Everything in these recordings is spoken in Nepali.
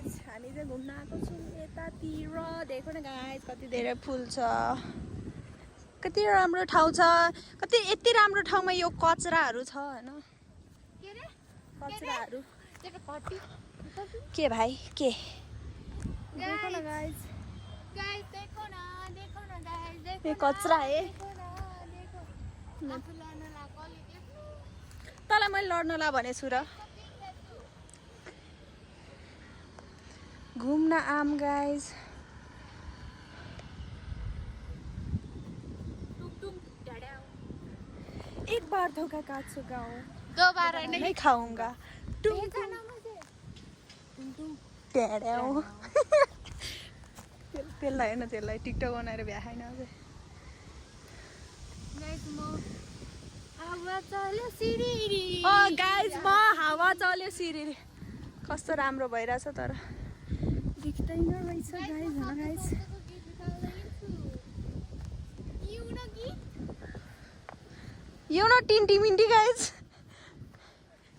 गाइज हामी चाहिँ घुम्न आएको छौँ यतातिर देखो न गाइज कति धेरै फुल छ कति राम्रो ठाउँ छ कति यति राम्रो ठाउँमा यो कचराहरू छ हैन कचराहरू के भाइ के देखो न गाइज देखो न गाइस ये कचरा है तँलाई मैले लड्न ला भनेछु र घुम्न आम गाइज एक बार धोखा काट्छु गाउँ दोबारा नहीं खाऊंगा टुम टुम ड्याड्याउ त्यसलाई हैन त्यसलाई टिकटक बनाएर भ्या खाइन अझै गाइज म हावा चल्यो सिरिरी कस्तो राम्रो भइरहेछ तर देख्दैन रहेछ गाइज हन गाइज यो न टिन्टी मिन्टी गाइज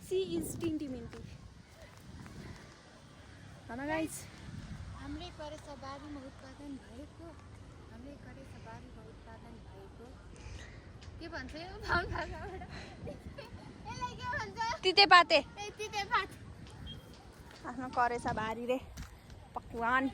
सी इज टिन्टी मिन्टी हन गाइज हाम्रै करेसाबारीमा उत्पादन भएको के भन्छ यो भान भाषाबाट यसलाई के भन्छ तितेपाते तितेपात आफ्नो करेसा भारी रे पकवान